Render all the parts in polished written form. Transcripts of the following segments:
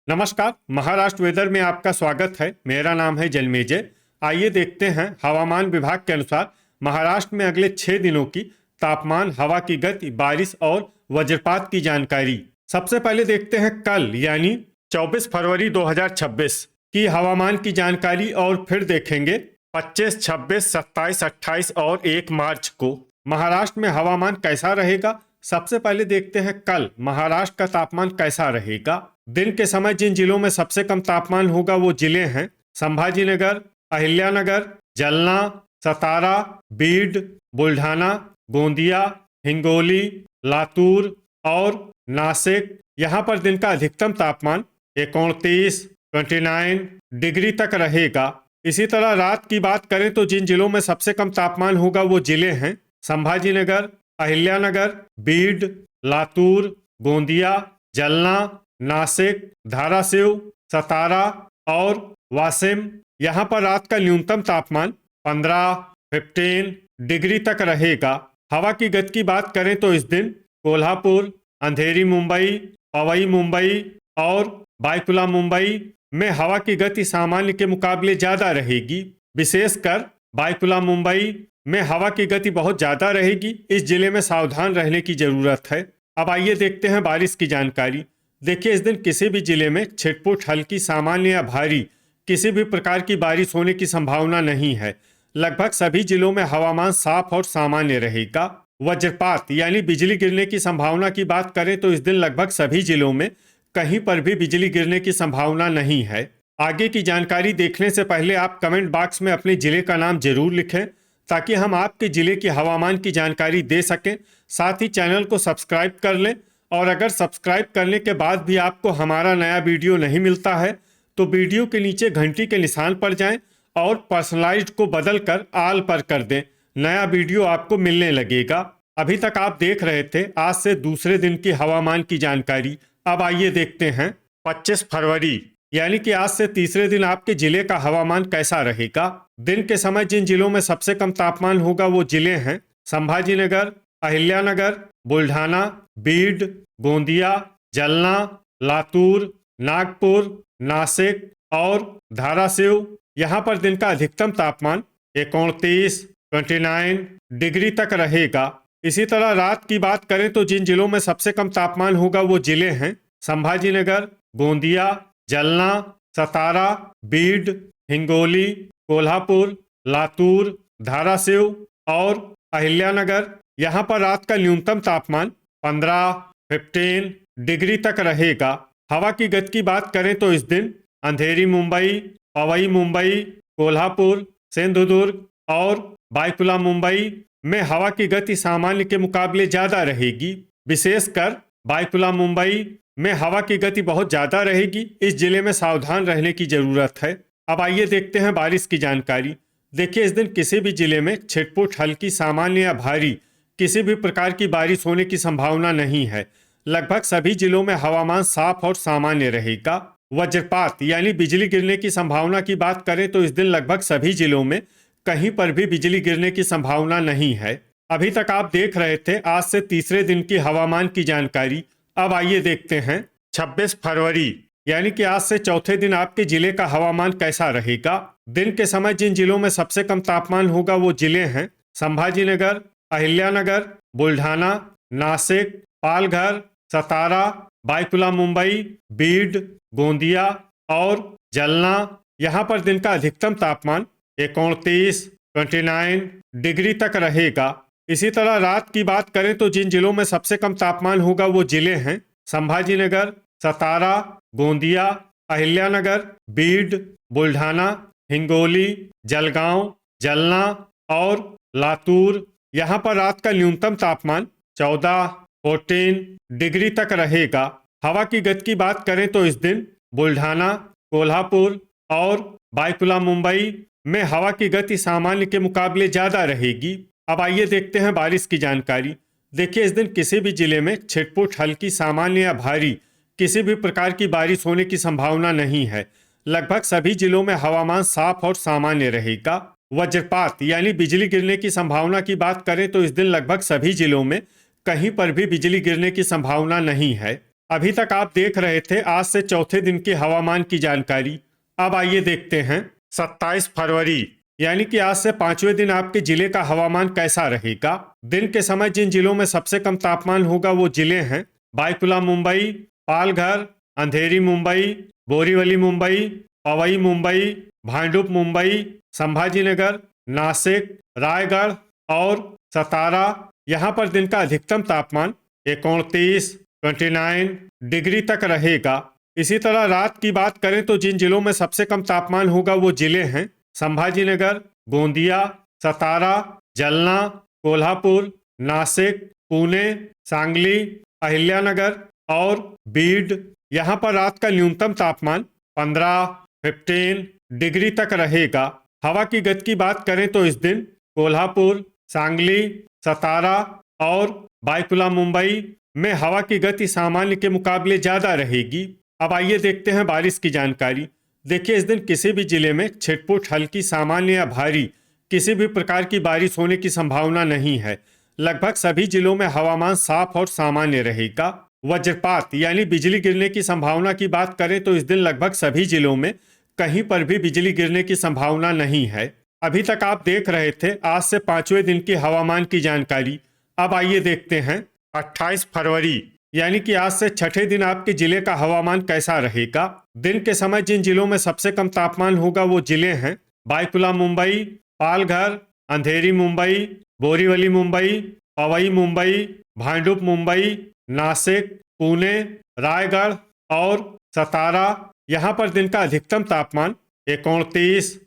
नमस्कार। महाराष्ट्र वेदर में आपका स्वागत है। मेरा नाम है जलमेजय। आइए देखते हैं हवामान विभाग के अनुसार महाराष्ट्र में अगले 6 दिनों की तापमान, हवा की गति, बारिश और वज्रपात की जानकारी। सबसे पहले देखते हैं कल यानी 24 फरवरी 2026 की हवामान की जानकारी और फिर देखेंगे 25, 26, 27, 28 और 1 मार्च को महाराष्ट्र में हवामान कैसा रहेगा। सबसे पहले देखते हैं कल महाराष्ट्र का तापमान कैसा रहेगा। दिन के समय जिन जिलों में सबसे कम तापमान होगा वो जिले हैं संभाजीनगर, अहिल्यानगर, जलना, सतारा, बीड, बुल्ढाना, गोंदिया, हिंगोली, लातूर और नासिक। यहाँ पर दिन का अधिकतम तापमान 29, 29 डिग्री तक रहेगा। इसी तरह रात की बात करें तो जिन जिलों में सबसे कम तापमान होगा वो जिले हैं संभाजीनगर, अहिल्यानगर, बीड, लातूर, गोंदिया, जलना, नासिक, धाराशिव, सतारा और वाशिम। यहाँ पर रात का न्यूनतम तापमान 15, 15 डिग्री तक रहेगा। हवा की गति की बात करें तो इस दिन कोल्हापुर, अंधेरी मुंबई, पवई मुंबई और बायकुला मुंबई में हवा की गति सामान्य के मुकाबले ज़्यादा रहेगी। विशेषकर बायकुला मुंबई में हवा की गति बहुत ज़्यादा रहेगी। इस जिले में सावधान रहने की ज़रूरत है। अब आइए देखते हैं बारिश की जानकारी। देखिए, इस दिन किसी भी जिले में छिटपुट, हल्की, सामान्य या भारी किसी भी प्रकार की बारिश होने की संभावना नहीं है। लगभग सभी जिलों में हवामान साफ और सामान्य रहेगा। वज्रपात यानी बिजली गिरने की संभावना की बात करें तो इस दिन लगभग सभी जिलों में कहीं पर भी बिजली गिरने की संभावना नहीं है। आगे की जानकारी देखने से पहले आप कमेंट बॉक्स में अपने जिले का नाम जरूर लिखें ताकि हम आपके जिले की हवामान की जानकारी दे सकें। साथ ही चैनल को सब्सक्राइब कर लें और अगर सब्सक्राइब करने के बाद भी आपको हमारा नया वीडियो नहीं मिलता है तो वीडियो के नीचे घंटी के निशान पर जाएं और पर्सनलाइज्ड को बदलकर ऑल पर कर दें। नया वीडियो आपको मिलने लगेगा। अभी तक आप देख रहे थे आज से दूसरे दिन की हवामान की जानकारी। अब आइए देखते हैं 25 फरवरी यानी कि आज से तीसरे दिन आपके जिले का हवामान कैसा रहेगा। दिन के समय जिन जिलों में सबसे कम तापमान होगा वो जिले हैं संभाजीनगर, अहिल्यानगर, बुल्ढाना, बीड, गोंदिया, जलना, लातूर, नागपुर, नासिक और धाराशिव। यहाँ पर दिन का अधिकतम तापमान 29, 29 डिग्री तक रहेगा। इसी तरह रात की बात करें तो जिन जिलों में सबसे कम तापमान होगा वो जिले हैं संभाजीनगर, गोंदिया, जलना, सतारा, बीड, हिंगोली, कोल्हापुर, लातूर, धाराशिव और अहिल्यानगर। यहाँ पर रात का न्यूनतम तापमान 15, 15 डिग्री तक रहेगा। हवा की गति की बात करें तो इस दिन अंधेरी मुंबई, पवई मुंबई, कोल्हापुर, सिंधुदुर्ग और बायकुला मुंबई में हवा की गति सामान्य के मुकाबले ज़्यादा रहेगी। विशेषकर बायकुला मुंबई में हवा की गति बहुत ज़्यादा रहेगी। इस जिले में सावधान रहने की ज़रूरत है। अब आइए देखते हैं बारिश की जानकारी। देखिए, इस दिन किसी भी जिले में छिटपुट, हल्की, सामान्य या भारी किसी भी प्रकार की बारिश होने की संभावना नहीं है। लगभग सभी जिलों में हवामान साफ और सामान्य रहेगा। वज्रपात यानी बिजली गिरने की संभावना की बात करें तो इस दिन लगभग सभी जिलों में कहीं पर भी बिजली गिरने की संभावना नहीं है। अभी तक आप देख रहे थे आज से तीसरे दिन की हवामान की जानकारी। अब आइए देखते हैं 26 फरवरी यानी कि आज से चौथे दिन आपके जिले का हवामान कैसा रहेगा। दिन के समय जिन जिलों में सबसे कम तापमान होगा वो जिले हैं संभाजीनगर, अहिल्यानगर, बुल्ढाना, नासिक, पालघर, सतारा, बायकुला मुंबई, बीड, गोंदिया और जलना। यहाँ पर दिन का अधिकतम तापमान 29, 29 डिग्री तक रहेगा। इसी तरह रात की बात करें तो जिन जिलों में सबसे कम तापमान होगा वो जिले हैं संभाजीनगर, सतारा, गोंदिया, अहिल्यानगर, बीड, बुल्ढाना, हिंगोली, जलगांव, जलना और लातूर। यहाँ पर रात का न्यूनतम तापमान 14, 14 डिग्री तक रहेगा। हवा की गति की बात करें तो इस दिन बुल्ढाना, कोल्हापुर और बायकुला मुंबई में हवा की गति सामान्य के मुकाबले ज़्यादा रहेगी। अब आइए देखते हैं बारिश की जानकारी। देखिए, इस दिन किसी भी जिले में छिटपुट, हल्की, सामान्य या भारी किसी भी प्रकार की बारिश होने की संभावना नहीं है। लगभग सभी जिलों में हवामान साफ और सामान्य रहेगा। वज्रपात यानी बिजली गिरने की संभावना की बात करें तो इस दिन लगभग सभी जिलों में कहीं पर भी बिजली गिरने की संभावना नहीं है। अभी तक आप देख रहे थे आज से चौथे दिन की हवामान की जानकारी। अब आइए देखते हैं 27 फरवरी यानी कि आज से पांचवें दिन आपके जिले का हवामान कैसा रहेगा। दिन के समय जिन जिलों में सबसे कम तापमान होगा वो जिले हैं बायकुला मुंबई, पालघर, अंधेरी मुंबई, बोरीवली मुंबई, पवई मुंबई, भांडुप मुंबई, संभाजीनगर, नासिक, रायगढ़ और सतारा। यहाँ पर दिन का अधिकतम तापमान 29 डिग्री तक रहेगा। इसी तरह रात की बात करें तो जिन जिलों में सबसे कम तापमान होगा वो जिले हैं संभाजीनगर, गोंदिया, सतारा, जलना, कोल्हापुर, नासिक, पुणे, सांगली, अहिल्यानगर और बीड। यहाँ पर रात का न्यूनतम तापमान 15 डिग्री तक रहेगा। हवा की गति की बात करें तो इस दिन कोल्हापुर, सांगली, सतारा और बायकुला मुंबई में हवा की गति सामान्य के मुकाबले ज़्यादा रहेगी। अब आइए देखते हैं बारिश की जानकारी। देखिए इस दिन किसी भी जिले में छिटपुट, हल्की, सामान्य या भारी किसी भी प्रकार की बारिश होने की संभावना नहीं है। लगभग सभी जिलों में हवामान साफ और सामान्य रहेगा। वज्रपात यानी बिजली गिरने की संभावना की बात करें तो इस दिन लगभग सभी जिलों में कहीं पर भी बिजली गिरने की संभावना नहीं है। अभी तक आप देख रहे थे आज से पांचवें दिन की हवामान की जानकारी। अब आइए देखते हैं 28 फरवरी यानी कि आज से छठे दिन आपके जिले का हवामान कैसा रहेगा। दिन के समय जिन जिलों में सबसे कम तापमान होगा वो जिले हैं बायकुला मुंबई, पालघर, अंधेरी मुंबई, बोरीवली मुंबई, पवई मुंबई, भांडुप मुंबई, नासिक, पुणे, रायगढ़ और सतारा। यहाँ पर दिन का अधिकतम तापमान 29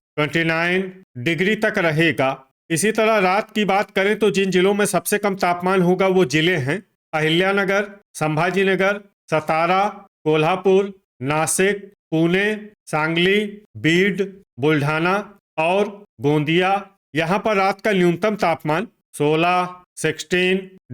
डिग्री तक रहेगा। इसी तरह रात की बात करें तो जिन जिलों में सबसे कम तापमान होगा वो जिले हैं अहिल्यानगर, संभाजीनगर, सतारा, कोल्हापुर, नासिक, पुणे, सांगली, बीड, बुल्ढाना और गोंदिया। यहाँ पर रात का न्यूनतम तापमान 16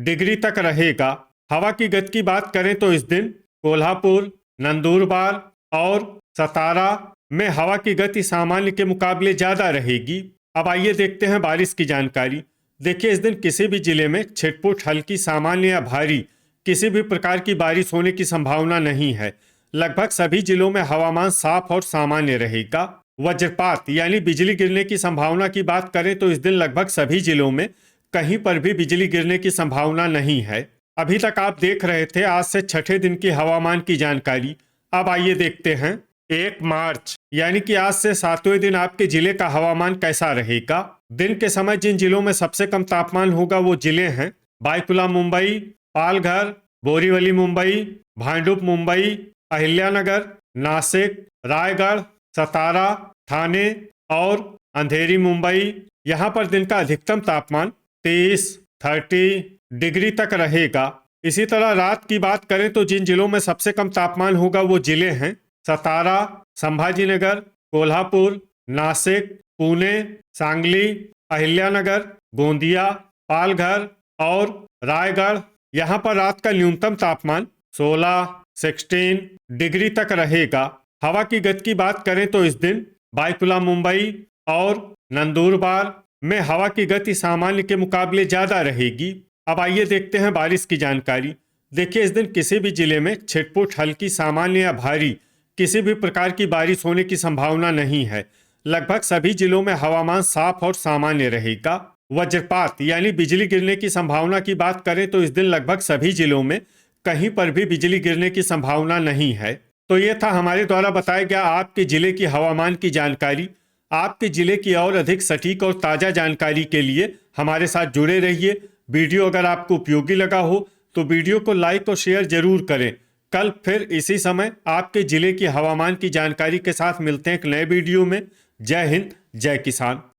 डिग्री तक रहेगा। हवा की गति की बात करें तो इस दिन कोल्हापुर, नंदुरबार और सतारा में हवा की गति सामान्य के मुकाबले ज़्यादा रहेगी। अब आइए देखते हैं बारिश की जानकारी। देखिए इस दिन किसी भी जिले में छिटपुट, हल्की, सामान्य या भारी किसी भी प्रकार की बारिश होने की संभावना नहीं है। लगभग सभी जिलों में हवामान साफ और सामान्य रहेगा। वज्रपात यानी बिजली गिरने की संभावना की बात करें तो इस दिन लगभग सभी जिलों में कहीं पर भी बिजली गिरने की संभावना नहीं है। अभी तक आप देख रहे थे आज से छठे दिन की हवामान की जानकारी। अब आइए देखते हैं 1 मार्च यानी कि आज से सातवें दिन आपके जिले का हवामान कैसा रहेगा। दिन के समय जिन जिलों में सबसे कम तापमान होगा वो जिले हैं बायकुला मुंबई, पालघर, बोरीवली मुंबई, भांडुप मुंबई, अहिल्यानगर, नासिक, रायगढ़, सतारा, ठाणे और अंधेरी मुंबई। यहाँ पर दिन का अधिकतम तापमान 30 डिग्री तक रहेगा। इसी तरह रात की बात करें तो जिन जिलों में सबसे कम तापमान होगा वो जिले हैं सतारा, संभाजीनगर, कोल्हापुर, नासिक, पुणे, सांगली, अहिल्यानगर, गोंदिया, पालघर और रायगढ़। यहाँ पर रात का न्यूनतम तापमान 16 डिग्री तक रहेगा। हवा की गति की बात करें तो इस दिन बायकुला मुंबई और नंदुरबार में हवा की गति सामान्य के मुकाबले ज़्यादा रहेगी। अब आइए देखते हैं बारिश की जानकारी। देखिए इस दिन किसी भी जिले में छिटपुट, हल्की, सामान्य या भारी किसी भी प्रकार की बारिश होने की संभावना नहीं है। लगभग सभी जिलों में हवामान साफ और सामान्य रहेगा। वज्रपात यानी बिजली गिरने की संभावना की बात करें तो इस दिन लगभग सभी जिलों में कहीं पर भी बिजली गिरने की संभावना नहीं है। तो ये था हमारे द्वारा बताया गया आपके जिले की हवामान की जानकारी। आपके जिले की और अधिक सटीक और ताज़ा जानकारी के लिए हमारे साथ जुड़े रहिए। वीडियो अगर आपको उपयोगी लगा हो तो वीडियो को लाइक और शेयर जरूर करें। कल फिर इसी समय आपके जिले की हवामान की जानकारी के साथ मिलते हैं एक नए वीडियो में। जय हिंद, जय किसान।